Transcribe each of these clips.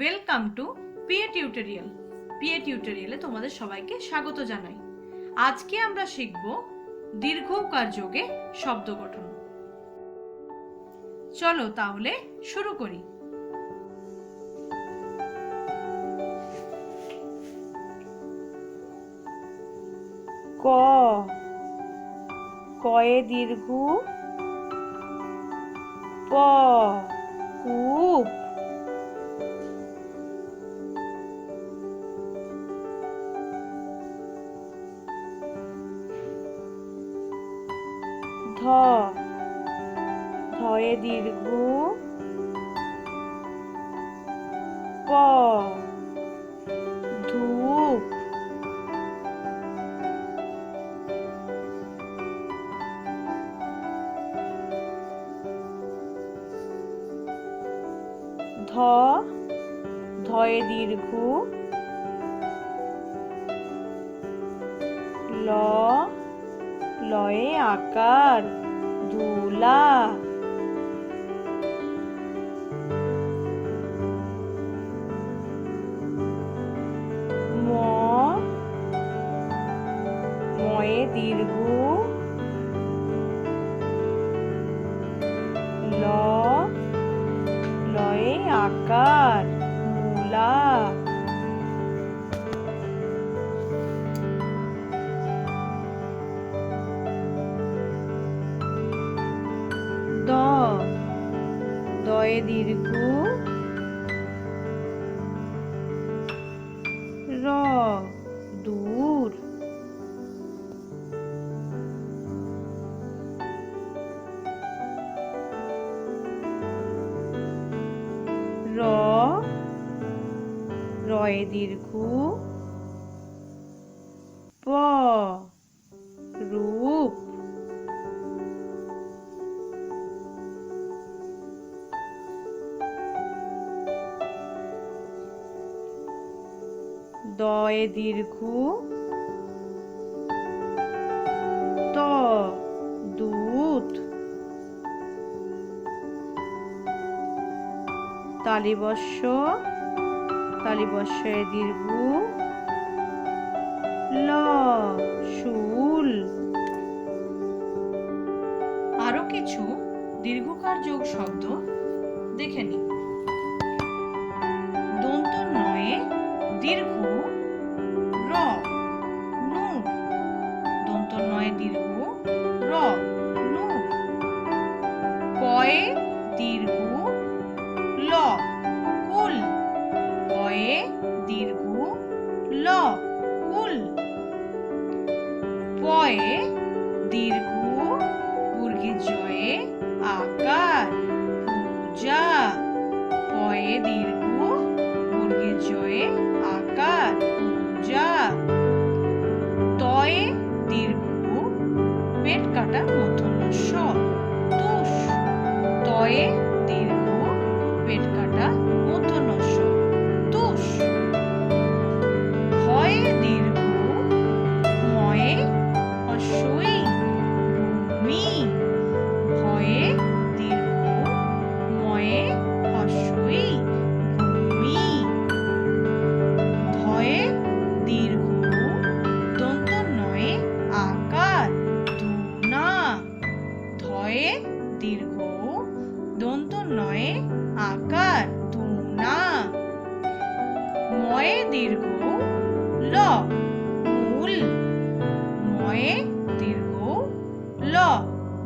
Welcome to PA tutorial. PA টিউটোরিয়ালে তোমাদের সবাইকে স্বাগত জানাই। আজকে আমরা শিখব দীর্ঘ উকার যোগে শব্দ গঠন। চলো তাহলে শুরু করি। ক, কয়ে দীর্ঘ, প, কূপ, ধ, ধয়ে দীর্ঘ, প, ধূপ, ধ, ধয়ে দীর্ঘ, ল, লয়ে আকার, ধুলা, ম, ময়ে দীর্ঘ, ল, লয়ে আকার, মূলা, দ, দয়ে দীর্ঘ, র, দূর, র, রয়ে দীর্ঘ, প, রূপ, দয়ে দীর্ঘ, ত, দুধ, তালিবস্য, তালিবস্যে দীর্ঘ, ল, শুল। আরো কিছু দীর্ঘকার যোগ শব্দ দেখে নি। দন্ত নয়ে দীর্ঘ, র, নূর, দন্ত নয়ে দীর্ঘ, র, নূর, কয়ে দীর্ঘ, ল, কুল, কয়ে দীর্ঘ, ল, কুল, পয়ে দীর্ঘ, বর্গীজয়ে আকার, পূজা, পয়ে দীর্ঘ, বর্গীজয়ে আকার, পূজা, তয়ে দীর্ঘ, পেট কাটা মূর্ধন্য ষ, তুষ, তয়ে দীর্ঘ, পেট কাটা মূর্ধন্য ষ, তুষ, হয়ে দীর্ঘ, ময়ে হস্যই, ভূমি, হয়ে দীর্ঘ, ময়ে হস্যই, ভূমি, ধয়ে দীর্ঘ, দন্ত নয়ে আকার, ধুনা, ধয়ে দীর্ঘ, দন্ত নয়ে আকার, ধুনা, ময়ে দীর্ঘ, ল, মূল, ময়ে দীর্ঘ, ল,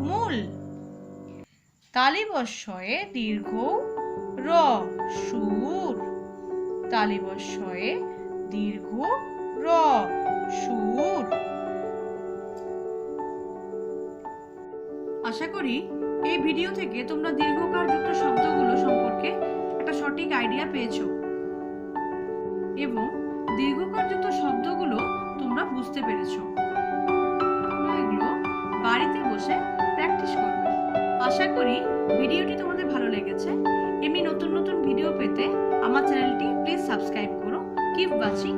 মূল, তালিবস্যয়ে দীর্ঘ, র, সুর, তালিবস্যয়ে দীর্ঘ, র, সুর। আশা করি এই ভিডিও থেকে তোমরা দীর্ঘকার যুক্ত শব্দগুলো সম্পর্কে একটা সঠিক আইডিয়া পেয়েছো এবং দীর্ঘকার যুক্ত শব্দগুলো তোমরা বুঝতে পেরেছো। এগুলো বাড়িতে বসে প্র্যাকটিস করবে। আশা করি ভিডিওটি তোমাদের ভালো লেগেছে। এমনি নতুন নতুন ভিডিও পেতে আমার চ্যানেলটি প্লিজ সাবস্ক্রাইব করো। Keep watching.